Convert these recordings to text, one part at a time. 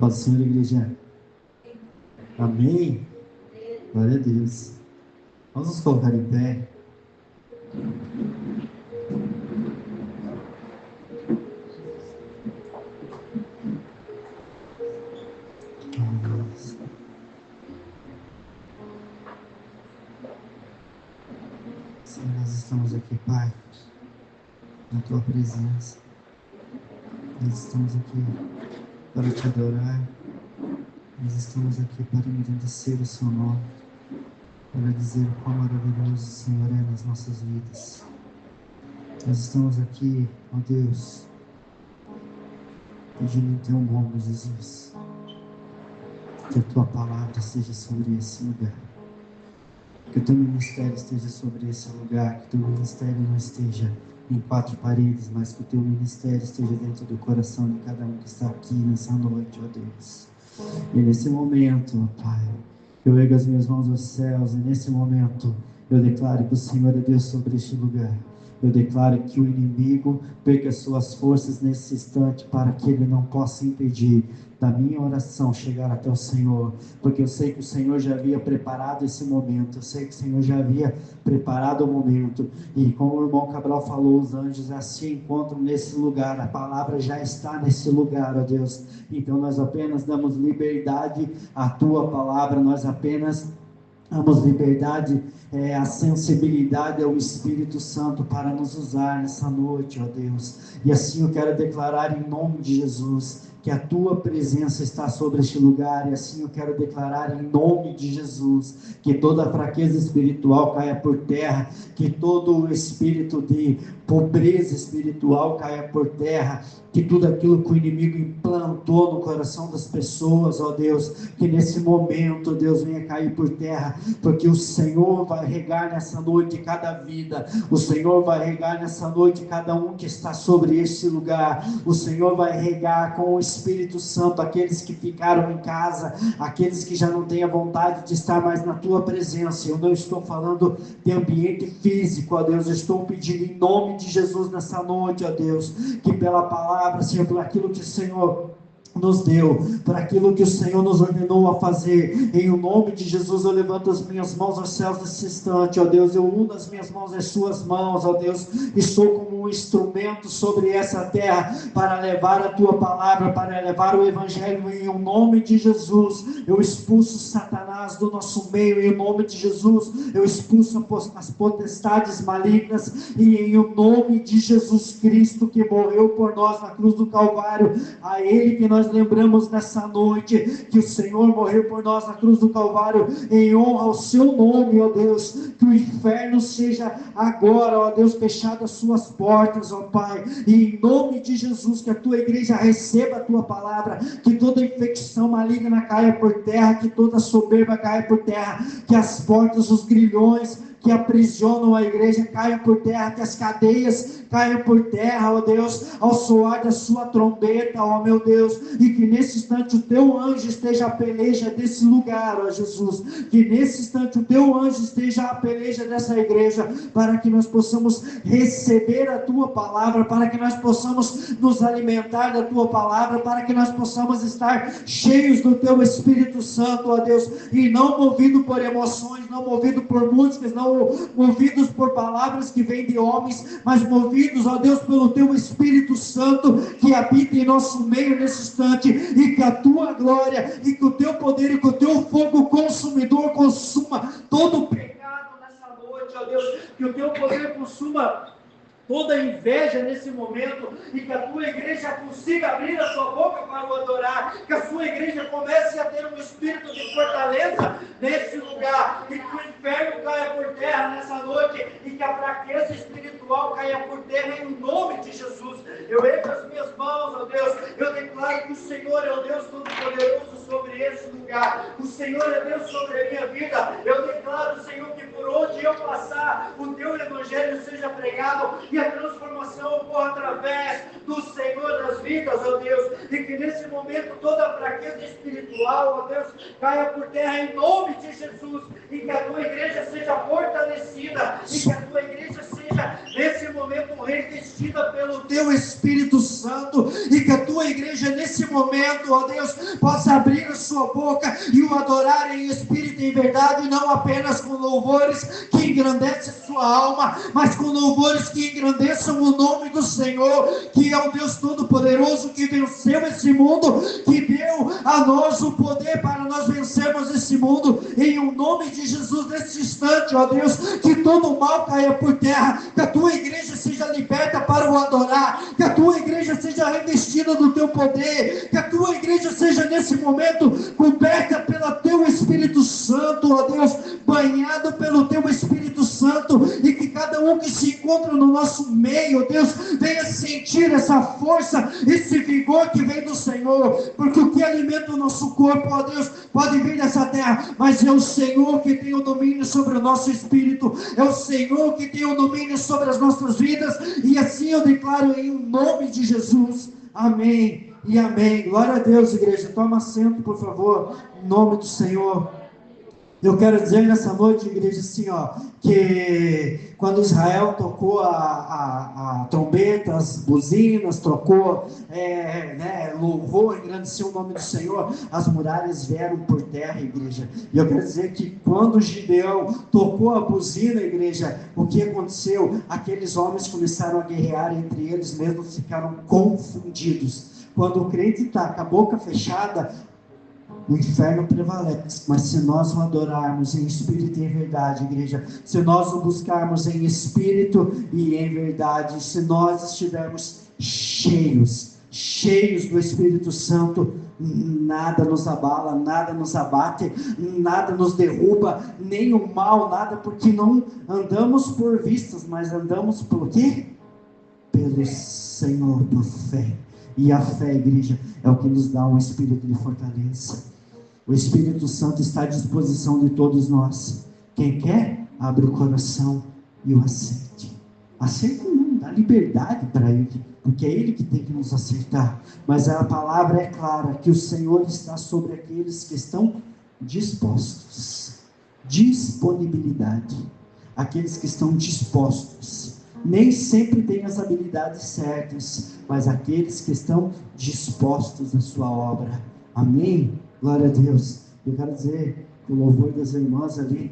Paz do Senhor, igreja. Amém. Glória a Deus. Vamos nos colocar em pé. Senhor, nós estamos aqui, Pai, na Tua presença. Nós estamos aqui para Te adorar. Nós estamos aqui para engrandecer o Seu nome, para dizer o quão maravilhoso o Senhor é nas nossas vidas. Nós estamos aqui, ó Deus, pedindo em Teu nome, Jesus, que a Tua palavra esteja sobre esse lugar, que o Teu ministério esteja sobre esse lugar, que o Teu ministério não esteja em quatro paredes, mas que o Teu ministério esteja dentro do coração de cada um que está aqui nessa noite, ó Deus. E nesse momento, ó Pai, eu ergo as minhas mãos aos céus, e nesse momento eu declaro que o Senhor é Deus sobre este lugar. Eu declaro que o inimigo perca suas forças nesse instante, para que ele não possa impedir da minha oração chegar até o Senhor, porque eu sei que o Senhor já havia preparado esse momento, eu sei que o Senhor já havia preparado o momento, e como o irmão Cabral falou, os anjos se encontram nesse lugar, a palavra já está nesse lugar, ó Deus. Então nós apenas damos liberdade à Tua palavra, nós apenas damos liberdade, a sensibilidade ao Espírito Santo para nos usar nessa noite, ó Deus. E assim eu quero declarar em nome de Jesus que a Tua presença está sobre este lugar, e assim eu quero declarar em nome de Jesus que toda fraqueza espiritual caia por terra, que todo o espírito de pobreza espiritual caia por terra, que tudo aquilo que o inimigo implantou no coração das pessoas, ó Deus, que nesse momento, Deus, venha cair por terra, porque o Senhor vai regar nessa noite cada vida, o Senhor vai regar nessa noite cada um que está sobre este lugar, o Senhor vai regar com o Espírito Santo aqueles que ficaram em casa, aqueles que já não têm a vontade de estar mais na Tua presença. Eu não estou falando de ambiente físico, ó Deus, eu estou pedindo em nome de Jesus nessa noite, ó Deus, que pela palavra, Senhor, por aquilo que o Senhor nos deu, para aquilo que o Senhor nos ordenou a fazer, em o nome de Jesus eu levanto as minhas mãos aos céus nesse instante, ó Deus, eu uno as minhas mãos às suas mãos, ó Deus, e sou como um instrumento sobre essa terra, para levar a Tua palavra, para levar o Evangelho, em o nome de Jesus. Eu expulso Satanás do nosso meio, em o nome de Jesus, eu expulso as potestades malignas, e em o nome de Jesus Cristo, que morreu por nós na cruz do Calvário, a Ele que nós lembramos nessa noite, que o Senhor morreu por nós na cruz do Calvário, em honra ao Seu nome, ó Deus, que o inferno seja agora, ó Deus, fechado as suas portas, ó Pai, e em nome de Jesus, que a Tua igreja receba a Tua palavra, que toda infecção maligna caia por terra, que toda soberba caia por terra, que as portas, os grilhões que aprisionam a igreja caiam por terra, que as cadeias caiam por terra, ó Deus, ao soar da Sua trombeta, ó meu Deus, e que nesse instante o Teu anjo esteja à peleja desse lugar, ó Jesus, que nesse instante o Teu anjo esteja à peleja dessa igreja, para que nós possamos receber a Tua palavra, para que nós possamos nos alimentar da Tua palavra, para que nós possamos estar cheios do Teu Espírito Santo, ó Deus, e não movido por emoções, não movido por músicas, não movidos por palavras que vêm de homens, mas movidos, ó Deus, pelo Teu Espírito Santo, que habita em nosso meio nesse instante, e que a Tua glória, e que o Teu poder, e que o Teu fogo consumidor consuma todo o pecado nessa noite, ó Deus, que o Teu poder consuma toda inveja nesse momento, e que a Tua igreja consiga abrir a sua boca para o adorar, que a sua igreja comece a ter um espírito de fortaleza nesse lugar, e que o inferno caia por terra nessa noite, e que a fraqueza espiritual caia por terra em nome de Jesus. Eu ergo as minhas mãos, ó Deus, eu declaro que o Senhor é o Deus Todo-Poderoso sobre esse lugar, o Senhor é Deus sobre a minha vida. Eu declaro, Senhor, que por onde eu passar, o Teu Evangelho seja pregado, e a transformação ocorra através do Senhor das vidas, ó Deus, e que nesse momento toda a fraqueza espiritual, ó Deus, caia por terra em nome de Jesus, e que a Tua igreja seja fortalecida, e que a Tua igreja seja seja nesse momento revestida pelo teu Espírito Santo, e que a tua igreja nesse momento, ó Deus, possa abrir a sua boca e o adorar em espírito e em verdade, não apenas com louvores que engrandecem sua alma, mas com louvores que engrandeçam o nome do Senhor, que é o Deus Todo-Poderoso, que venceu esse mundo, que deu a nós o poder para nós vencermos esse mundo. Em o nome de Jesus, nesse instante, ó Deus, que todo o mal caia por terra, que a tua igreja seja liberta para o adorar, que a tua igreja seja revestida do teu poder, que a tua igreja seja nesse momento coberta pelo teu Espírito Santo, ó Deus, banhado pelo teu Espírito Santo, e que cada um que se encontra no nosso meio, ó Deus, venha sentir essa força, esse vigor que vem do Senhor, porque o que alimenta o nosso corpo, ó Deus, pode vir dessa terra, mas é o Senhor que tem o domínio sobre o nosso espírito, é o Senhor que tem o domínio sobre as nossas vidas, e assim eu declaro em nome de Jesus, amém e amém. Glória a Deus, igreja. Toma assento, por favor, em nome do Senhor. Eu quero dizer nessa noite, igreja, assim, ó, que quando Israel tocou a trombeta, as buzinas, tocou, louvou, engrandeceu o nome do Senhor, as muralhas vieram por terra, igreja. E eu quero dizer que quando Gideão tocou a buzina, igreja, o que aconteceu? Aqueles homens começaram a guerrear entre eles mesmos, ficaram confundidos. Quando o crente está com a boca fechada, o inferno prevalece, mas se nós o adorarmos em espírito e em verdade, igreja, se nós o buscarmos em espírito e em verdade, se nós estivermos cheios do Espírito Santo, nada nos abala, nada nos abate, nada nos derruba, nem o mal, nada, porque não andamos por vistas, mas andamos por quê? Pelo Senhor, por fé. E a fé, igreja, é o que nos dá um espírito de fortaleza. O Espírito Santo está à disposição de todos nós. Quem quer, abre o coração e o aceite. Aceita não, dá liberdade para Ele, porque é Ele que tem que nos aceitar. Mas a palavra é clara, que o Senhor está sobre aqueles que estão dispostos. Disponibilidade. Aqueles que estão dispostos. Nem sempre tem as habilidades certas, mas aqueles que estão dispostos à sua obra. Amém? Glória a Deus. Eu quero dizer que o louvor das irmãs ali,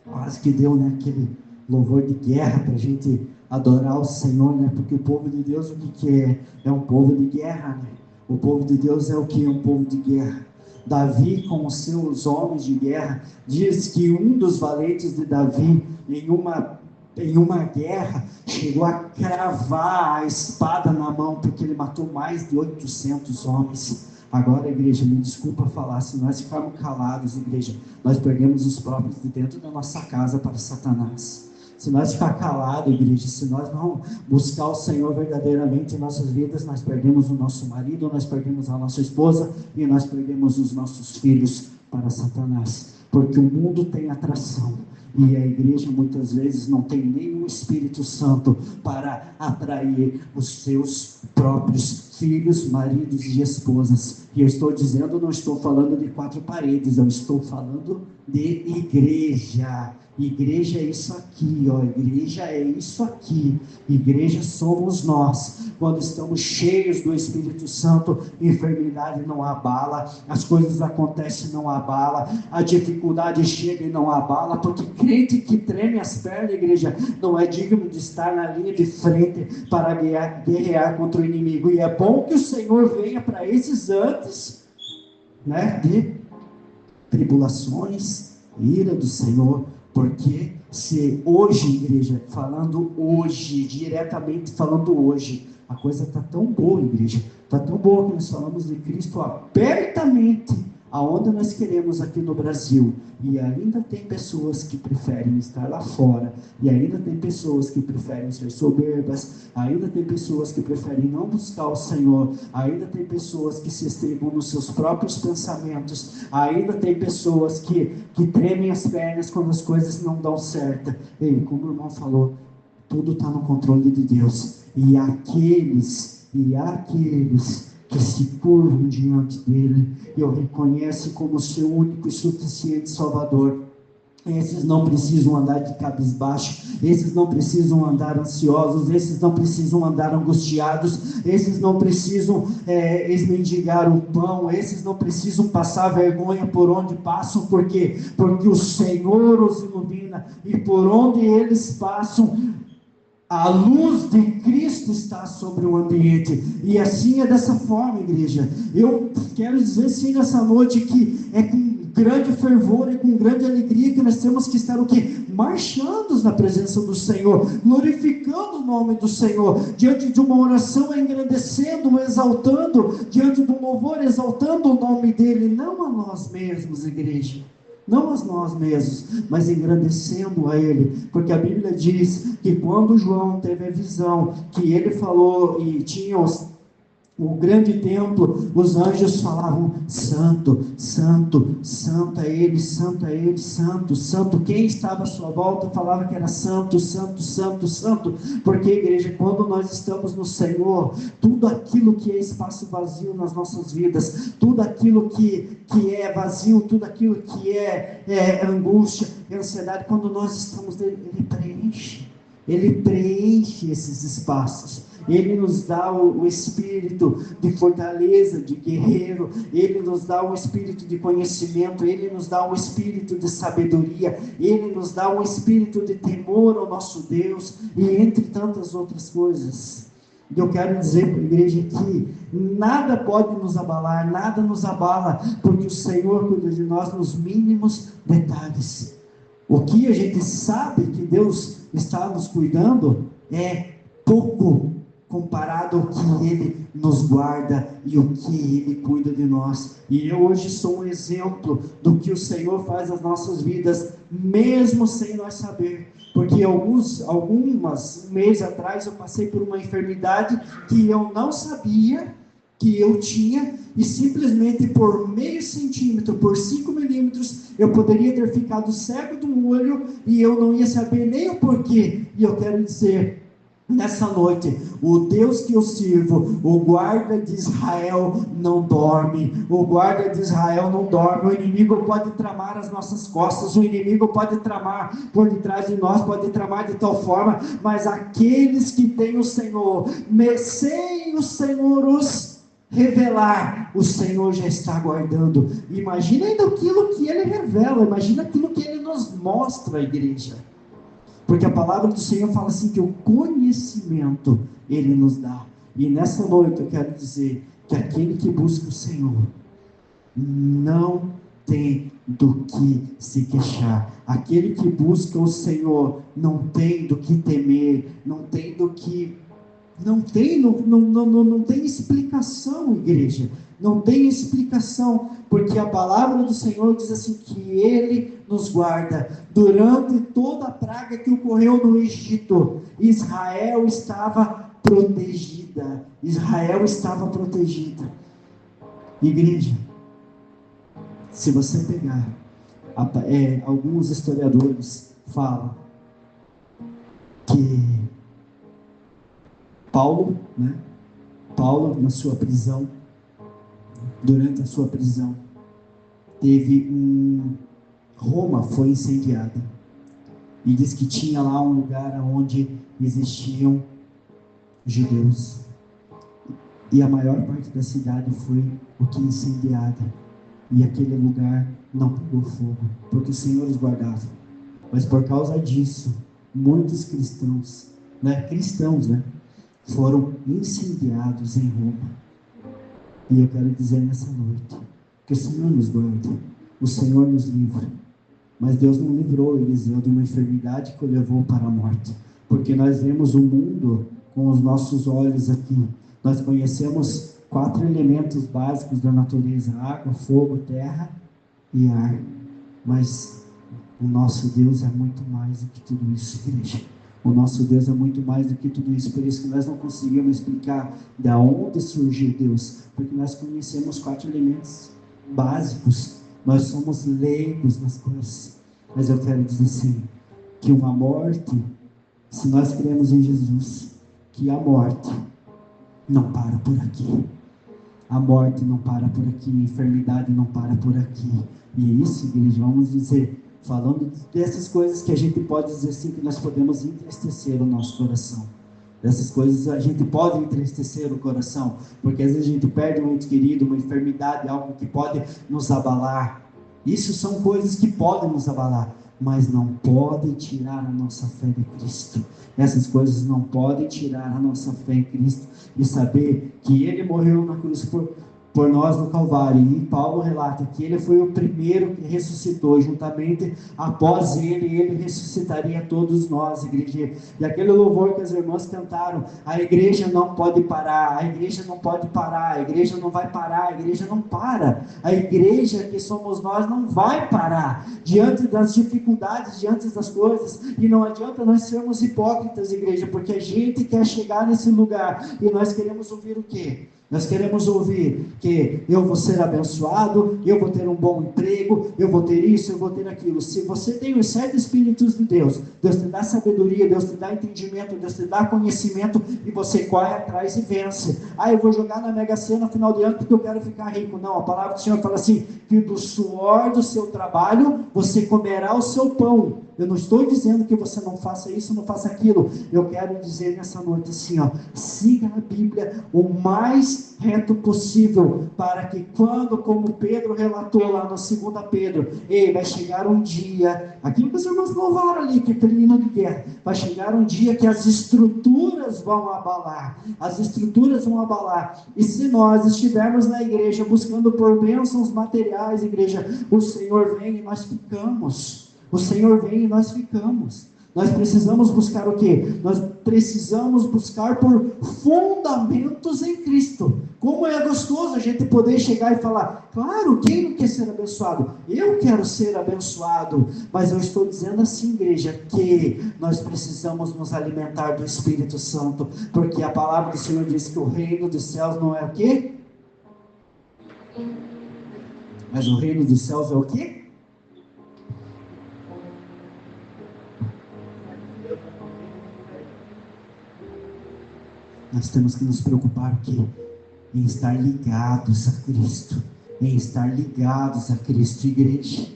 quase que deu, né, aquele louvor de guerra para a gente adorar o Senhor, né? Porque o povo de Deus, o que é? É um povo de guerra, né? O povo de Deus é o que? É um povo de guerra. Davi, com os seus homens de guerra, diz que um dos valentes de Davi, em uma guerra, chegou a cravar a espada na mão, porque ele matou mais de 800 homens. Agora, igreja, me desculpa falar, se nós ficarmos calados, igreja, nós perdemos os próprios de dentro da nossa casa para Satanás. Se nós ficar calados, igreja, se nós não buscar o Senhor verdadeiramente em nossas vidas, nós perdemos o nosso marido, nós perdemos a nossa esposa e nós perdemos os nossos filhos para Satanás. Porque o mundo tem atração. E a igreja muitas vezes não tem nenhum Espírito Santo para atrair os seus próprios filhos, maridos e esposas. E eu estou dizendo, não estou falando de quatro paredes, eu estou falando de igreja. Igreja é isso aqui, ó. Igreja é isso aqui. Igreja somos nós. Quando estamos cheios do Espírito Santo, enfermidade não abala, as coisas acontecem e não abala, a dificuldade chega e não abala, porque crente que treme as pernas, igreja, não é digno de estar na linha de frente para guerrear contra o inimigo. E é bom que o Senhor venha para esses antes, né, de tribulações, ira do Senhor. Porque se hoje, igreja, falando hoje, diretamente falando hoje, a coisa está tão boa, igreja, está tão boa que nós falamos de Cristo abertamente, aonde nós queremos aqui no Brasil, e ainda tem pessoas que preferem estar lá fora, e ainda tem pessoas que preferem ser soberbas, ainda tem pessoas que preferem não buscar o Senhor, ainda tem pessoas que se estribam nos seus próprios pensamentos, ainda tem pessoas que tremem as pernas quando as coisas não dão certo. E como o irmão falou, tudo está no controle de Deus, e aqueles que se curvam diante dele e o reconhecem como seu único e suficiente Salvador, Esses não precisam andar de cabisbaixo, esses não precisam andar ansiosos, esses não precisam andar angustiados, esses não precisam esmendigar o pão, esses não precisam passar vergonha por onde passam, porque o Senhor os ilumina, e por onde eles passam, a luz de Cristo está sobre o ambiente. E assim é dessa forma, igreja. Eu quero dizer sim nessa noite que é com grande fervor e com grande alegria que nós temos que estar o quê? Marchando na presença do Senhor, glorificando o nome do Senhor, diante de uma oração, engrandecendo, exaltando, diante do louvor, exaltando o nome dEle, não a nós mesmos, igreja. Não a nós mesmos, mas engrandecendo a Ele, porque a Bíblia diz que quando João teve a visão, que ele falou e tinha o grande templo, os anjos falavam: Santo, Santo, Santo é Ele, Santo é Ele, Santo, Santo. Quem estava à sua volta falava que era Santo, Santo, Santo, Santo. Porque, igreja, quando nós estamos no Senhor, tudo aquilo que é espaço vazio nas nossas vidas, tudo aquilo que é vazio, tudo aquilo que é angústia, ansiedade, quando nós estamos nele, Ele preenche esses espaços. Ele nos dá o espírito de fortaleza, de guerreiro. Ele nos dá o espírito de conhecimento. Ele nos dá o espírito de sabedoria. Ele nos dá o espírito de temor ao nosso Deus. E entre tantas outras coisas. E eu quero dizer para a igreja que nada pode nos abalar, nada nos abala, porque o Senhor cuida de nós nos mínimos detalhes. O que a gente sabe que Deus está nos cuidando é pouco comparado ao que Ele nos guarda e o que Ele cuida de nós. E eu hoje sou um exemplo do que o Senhor faz nas nossas vidas, mesmo sem nós saber. Porque algumas meses atrás eu passei por uma enfermidade que eu não sabia que eu tinha, e simplesmente por meio centímetro, por 5 milímetros, eu poderia ter ficado cego do olho e eu não ia saber nem o porquê. E eu quero dizer, nessa noite, o Deus que eu sirvo, o guarda de Israel não dorme, o guarda de Israel não dorme. O inimigo pode tramar as nossas costas, o inimigo pode tramar por detrás de nós, pode tramar de tal forma, mas aqueles que têm o Senhor, sem o Senhor os revelar, o Senhor já está guardando. Imagina ainda aquilo que Ele revela, imagina aquilo que Ele nos mostra, igreja. Porque a palavra do Senhor fala assim, que o conhecimento Ele nos dá. E nessa noite eu quero dizer que aquele que busca o Senhor não tem do que se queixar. Aquele que busca o Senhor não tem do que temer, não tem explicação, igreja. Não tem explicação, porque a palavra do Senhor diz assim, que Ele nos guarda. Durante toda a praga que ocorreu no Egito, Israel estava protegida. Igreja, se você pegar, alguns historiadores falam que Paulo, na sua prisão, durante a sua prisão, Roma foi incendiada, e diz que tinha lá um lugar onde existiam judeus, e a maior parte da cidade foi incendiada, e aquele lugar não pegou fogo, porque o Senhor os guardava. Mas por causa disso, muitos cristãos, foram incendiados em Roma. E eu quero dizer nessa noite, que o Senhor nos guarda, o Senhor nos livra. Mas Deus não livrou Eliseu de uma enfermidade que o levou para a morte. Porque nós vemos o mundo com os nossos olhos aqui. Nós conhecemos 4 elementos básicos da natureza: água, fogo, terra e ar. Mas o nosso Deus é muito mais do que tudo isso, igreja. O nosso Deus é muito mais do que tudo isso. Por isso que nós não conseguimos explicar de onde surgiu Deus. Porque nós conhecemos 4 elementos básicos. Nós somos leigos nas coisas. Mas eu quero dizer assim, que uma morte, se nós cremos em Jesus, que a morte não para por aqui. A morte não para por aqui. A enfermidade não para por aqui. E isso, igreja, vamos dizer, falando dessas coisas que a gente pode dizer assim, que nós podemos entristecer o nosso coração. Dessas coisas a gente pode entristecer o coração, porque às vezes a gente perde um ente querido, uma enfermidade, algo que pode nos abalar. Isso são coisas que podem nos abalar, mas não podem tirar a nossa fé em Cristo. Essas coisas não podem tirar a nossa fé em Cristo e saber que Ele morreu na cruz por nós no Calvário. E Paulo relata que Ele foi o primeiro que ressuscitou, juntamente após Ele ressuscitaria todos nós, igreja. E aquele louvor que as irmãs cantaram, a igreja não pode parar, a igreja não pode parar, a igreja não vai parar, a igreja não para. A igreja que somos nós não vai parar, diante das dificuldades, diante das coisas, e não adianta nós sermos hipócritas, igreja, porque a gente quer chegar nesse lugar, e nós queremos ouvir o quê? Nós queremos ouvir que eu vou ser abençoado, eu vou ter um bom emprego, eu vou ter isso, eu vou ter aquilo. Se você tem os 7 Espíritos de Deus, Deus te dá sabedoria, Deus te dá entendimento, Deus te dá conhecimento, e você corre atrás e vence. Eu vou jogar na Mega Sena no final de ano porque eu quero ficar rico. Não, a palavra do Senhor fala assim, que do suor do seu trabalho, você comerá o seu pão. Eu não estou dizendo que você não faça isso, não faça aquilo. Eu quero dizer nessa noite assim, siga a Bíblia o mais reto possível, para que quando, como Pedro relatou lá no 2 Pedro, vai chegar um dia, aquilo que os irmãos louvaram ali, que é aquele hino de guerra, vai chegar um dia que as estruturas vão abalar, e se nós estivermos na igreja buscando por bênçãos materiais, igreja, o Senhor vem e nós ficamos. O Senhor vem e nós ficamos. Nós precisamos buscar o quê? Nós precisamos buscar por fundamentos em Cristo. Como é gostoso a gente poder chegar e falar, claro, quem não quer ser abençoado? Eu quero ser abençoado, mas eu estou dizendo assim, igreja, que nós precisamos nos alimentar do Espírito Santo, porque a palavra do Senhor diz que o reino dos céus não é o quê? Mas o reino dos céus é o quê? Nós temos que nos preocupar aqui em estar ligados a Cristo, igreja.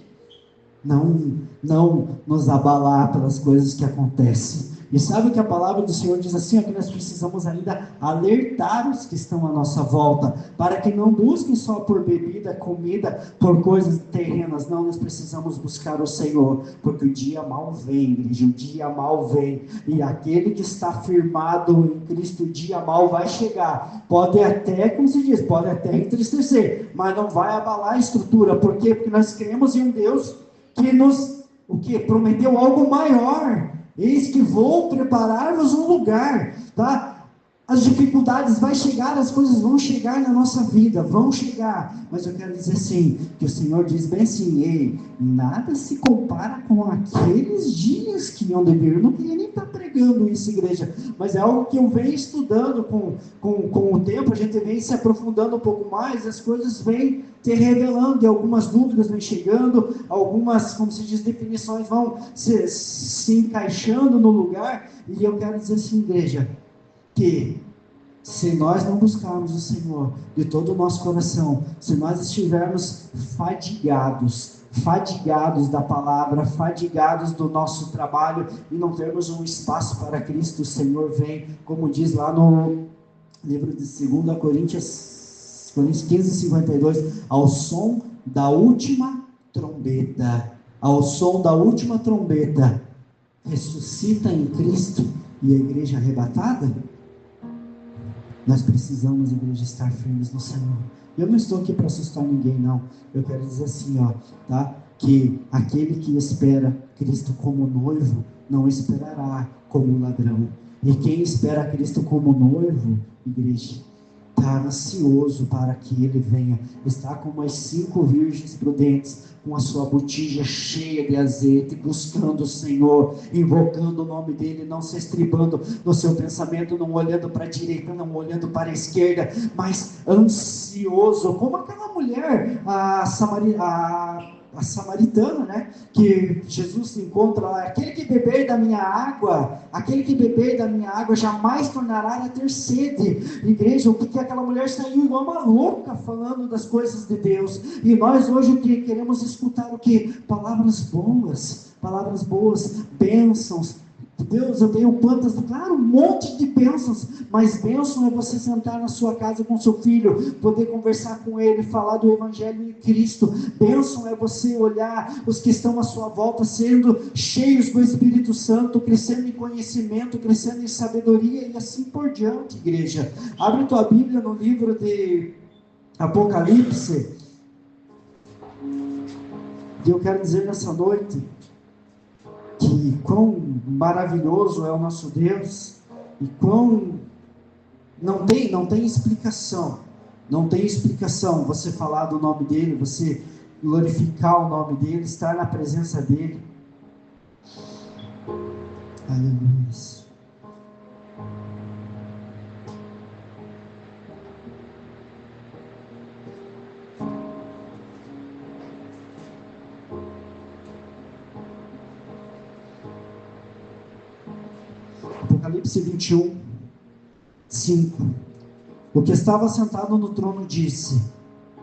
Não nos abalar pelas coisas que acontecem. E sabe que a palavra do Senhor diz assim, que nós precisamos ainda alertar os que estão à nossa volta, para que não busquem só por bebida, comida, por coisas terrenas. Não, nós precisamos buscar o Senhor, porque o dia mal vem, igreja, o dia mal vem, e aquele que está firmado em Cristo, o dia mal vai chegar. Pode até, como se diz, pode até entristecer, mas não vai abalar a estrutura. Por quê? Porque nós cremos em um Deus que nos, prometeu algo maior. Eis que vou preparar-vos um lugar, tá? As dificuldades vão chegar, as coisas vão chegar na nossa vida, vão chegar, mas eu quero dizer assim, que o Senhor diz bem assim, nada se compara com aqueles dias que iam de vir. Eu não queria nem estar pregando isso, igreja, mas é algo que eu venho estudando com o tempo, a gente vem se aprofundando um pouco mais, as coisas vêm te revelando, e algumas dúvidas vêm chegando, algumas, como se diz, definições vão se encaixando no lugar, e eu quero dizer assim, igreja, que se nós não buscarmos o Senhor de todo o nosso coração, se nós estivermos fadigados da palavra, fadigados do nosso trabalho, e não termos um espaço para Cristo, o Senhor vem, como diz lá no livro de 2 Coríntios 15:52, ao som da última trombeta, ressuscita em Cristo e a igreja arrebatada. Nós precisamos, igreja, estar firmes no Senhor. Eu não estou aqui para assustar ninguém, não. Eu quero dizer assim, tá? Que aquele que espera Cristo como noivo, não esperará como ladrão. E quem espera Cristo como noivo, igreja, está ansioso para que ele venha. Está como as 5 virgens prudentes, com a sua botija cheia de azeite, buscando o Senhor, invocando o nome dele, não se estribando no seu pensamento, não olhando para a direita, não olhando para a esquerda, mas ansioso, como aquela mulher, a a samaritana, né? Que Jesus encontra lá, aquele que beber da minha água jamais tornará a ter sede. Igreja, o que aquela mulher saiu igual uma louca falando das coisas de Deus, e nós hoje o que queremos escutar? O que? Palavras boas, bênçãos. Deus, eu tenho quantas, claro, um monte de bênçãos, mas bênção é você sentar na sua casa com seu filho, poder conversar com ele, falar do Evangelho de Cristo. Bênção é você olhar os que estão à sua volta sendo cheios do Espírito Santo, crescendo em conhecimento, crescendo em sabedoria e assim por diante, igreja. Abre tua Bíblia no livro de Apocalipse, e eu quero dizer nessa noite que quão maravilhoso é o nosso Deus, e quão não tem explicação você falar do nome dele, você glorificar o nome dele, estar na presença dele. Aleluia. Apocalipse 21, 5. O que estava sentado no trono disse: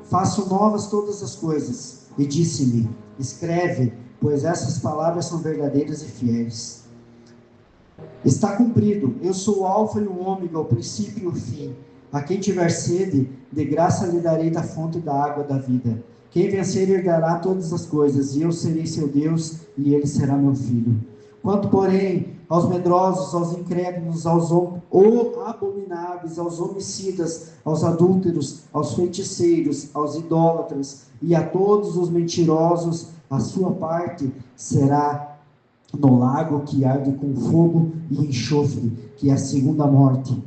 faço novas todas as coisas. E disse-me: escreve, pois essas palavras são verdadeiras e fiéis. Está cumprido. Eu sou o alfa e o ômega, o princípio e o fim. A quem tiver sede, de graça lhe darei da fonte da água da vida. Quem vencer herdará todas as coisas, e eu serei seu Deus, e ele será meu filho. Quanto, porém, aos medrosos, aos incrédulos, aos abomináveis, aos homicidas, aos adúlteros, aos feiticeiros, aos idólatras e a todos os mentirosos, a sua parte será no lago que arde com fogo e enxofre, que é a segunda morte.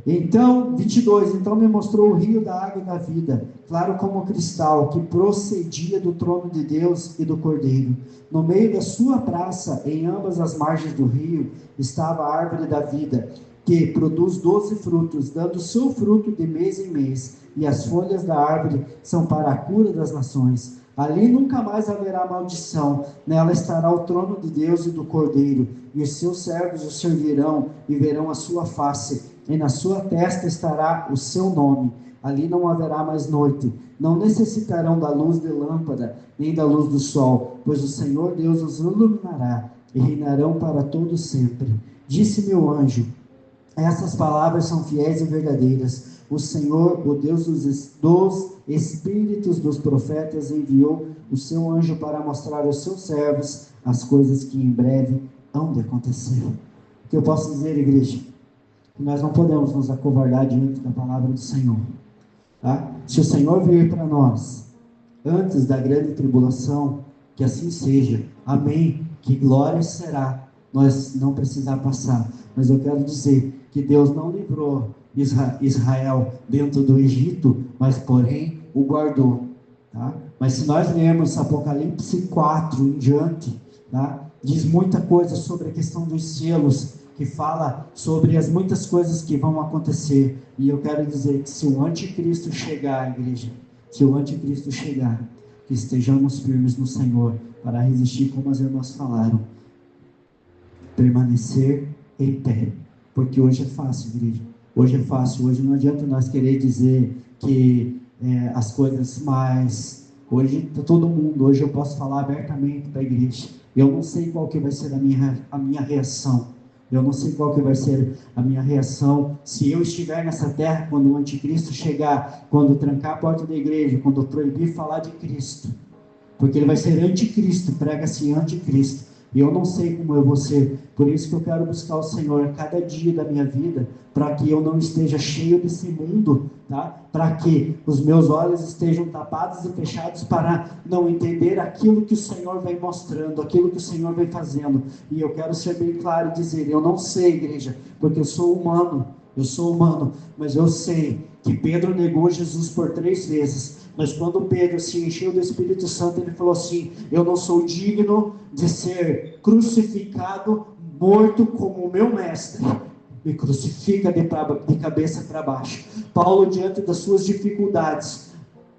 Então, 22, então me mostrou o rio da água da vida, claro como cristal, que procedia do trono de Deus e do Cordeiro. No meio da sua praça, em ambas as margens do rio, estava a árvore da vida, que produz 12 frutos, dando seu fruto de mês em mês, e as folhas da árvore são para a cura das nações. Ali nunca mais haverá maldição, nela estará o trono de Deus e do Cordeiro, e os seus servos o servirão e verão a sua face, e na sua testa estará o seu nome. Ali não haverá mais noite, não necessitarão da luz de lâmpada, nem da luz do sol, pois o Senhor Deus os iluminará, e reinarão para todo sempre. Disse meu anjo: essas palavras são fiéis e verdadeiras. O Senhor, o Deus dos espíritos dos profetas, enviou o seu anjo para mostrar aos seus servos as coisas que em breve hão de acontecer. O que eu posso dizer, igreja? Que nós não podemos nos acovardar diante da palavra do Senhor. Tá? Se o Senhor vir para nós antes da grande tribulação, que assim seja. Amém. Que glória será nós não precisar passar. Mas eu quero dizer que Deus não livrou Israel dentro do Egito, mas porém o guardou. Tá? Mas se nós lermos Apocalipse 4 em diante, tá? Diz muita coisa sobre a questão dos selos, que fala sobre as muitas coisas que vão acontecer. E eu quero dizer que se o anticristo chegar, igreja, se o anticristo chegar, que estejamos firmes no Senhor para resistir, como as irmãs falaram, permanecer em pé, porque hoje é fácil, igreja, hoje é fácil, hoje não adianta nós querer dizer que as coisas, mas hoje todo mundo, hoje eu posso falar abertamente para a igreja, eu não sei qual que vai ser a minha reação, eu não sei qual que vai ser a minha reação se eu estiver nessa terra quando o anticristo chegar, quando trancar a porta da igreja, quando proibir falar de Cristo, porque ele vai ser anticristo, prega-se anticristo, e eu não sei como eu vou ser. Por isso que eu quero buscar o Senhor a cada dia da minha vida, para que eu não esteja cheio desse mundo, tá? Para que os meus olhos estejam tapados e fechados para não entender aquilo que o Senhor vem mostrando, aquilo que o Senhor vem fazendo. E eu quero ser bem claro e dizer, eu não sei, igreja, porque eu sou humano, mas eu sei que Pedro negou Jesus por 3 vezes, mas quando Pedro se encheu do Espírito Santo, ele falou assim, eu não sou digno de ser crucificado, morto como o meu mestre, me crucifica de cabeça para baixo. Paulo, diante das suas dificuldades,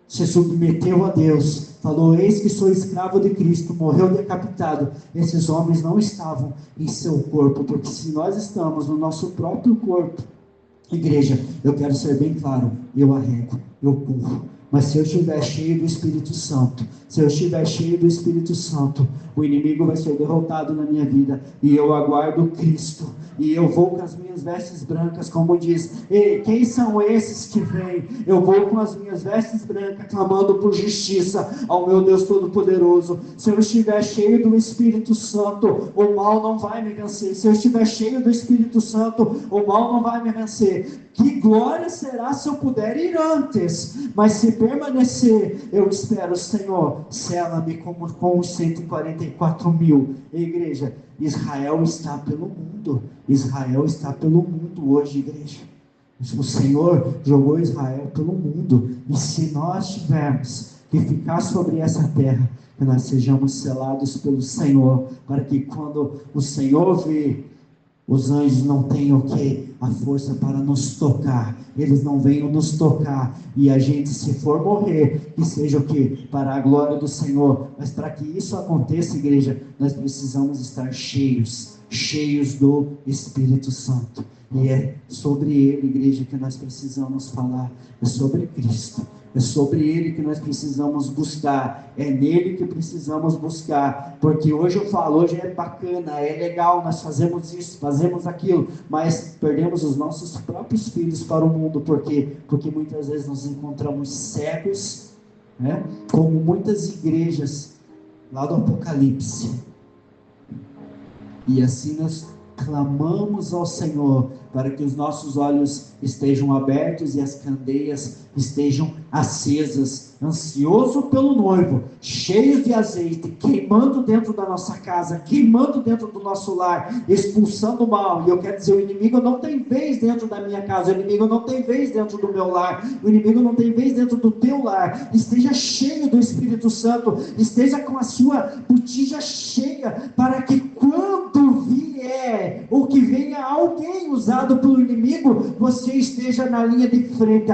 se submeteu a Deus, falou: eis que sou escravo de Cristo, morreu decapitado. Esses homens não estavam em seu corpo, porque se nós estamos no nosso próprio corpo, igreja, eu quero ser bem claro, eu arrego, eu curro. Mas se eu estiver cheio do Espírito Santo, se eu estiver cheio do Espírito Santo, o inimigo vai ser derrotado na minha vida, e eu aguardo Cristo, e eu vou com as minhas vestes brancas, como diz: ei, quem são esses que vêm? Eu vou com as minhas vestes brancas, clamando por justiça ao meu Deus Todo-Poderoso. Se eu estiver cheio do Espírito Santo, o mal não vai me vencer. Se eu estiver cheio do Espírito Santo, o mal não vai me vencer. Que glória será se eu puder ir antes, mas se permanecer, eu espero, Senhor, sela-me com os 144 mil. Igreja, Israel está pelo mundo, Israel está pelo mundo hoje, igreja. O Senhor jogou Israel pelo mundo, e se nós tivermos que ficar sobre essa terra, que nós sejamos selados pelo Senhor, para que quando o Senhor vê, os anjos não tenham o que? A força para nos tocar. Eles não venham nos tocar. E a gente, se for morrer, que seja o que? Para a glória do Senhor. Mas para que isso aconteça, igreja, nós precisamos estar cheios do Espírito Santo. E é sobre Ele, igreja, que nós precisamos falar. É sobre Cristo. É sobre Ele que nós precisamos buscar. É nele que precisamos buscar. Porque hoje eu falo, hoje é bacana, é legal, nós fazemos isso, fazemos aquilo, mas perdemos os nossos próprios filhos para o mundo. Por quê? Porque muitas vezes nos encontramos cegos, né? Como muitas igrejas lá do Apocalipse. E assim nós clamamos ao Senhor para que os nossos olhos estejam abertos e as candeias estejam acesas, ansioso pelo noivo, cheios de azeite, queimando dentro da nossa casa, queimando dentro do nosso lar, expulsando o mal. E eu quero dizer, o inimigo não tem vez dentro da minha casa, o inimigo não tem vez dentro do meu lar, o inimigo não tem vez dentro do teu lar. Esteja cheio do Espírito Santo, esteja com a sua botija cheia, para que quando vier, ou que venha alguém usado pelo inimigo, você esteja na linha de frente.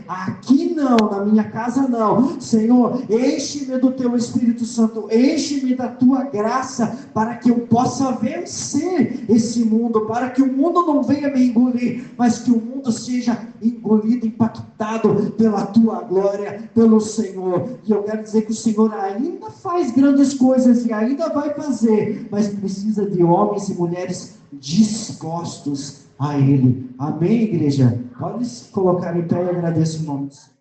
Aqui não, na minha casa não. Senhor, enche-me do teu Espírito Santo, enche-me da tua graça, para que eu possa vencer esse mundo, para que o mundo não venha me engolir, mas que o mundo seja engolido, impactado pela tua glória, pelo Senhor. E eu quero dizer que o Senhor ainda faz grandes coisas e ainda vai fazer, mas precisa de homens e mulheres dispostos a Ele. Amém, igreja? Pode se colocar em pé e agradeço o nome do Senhor.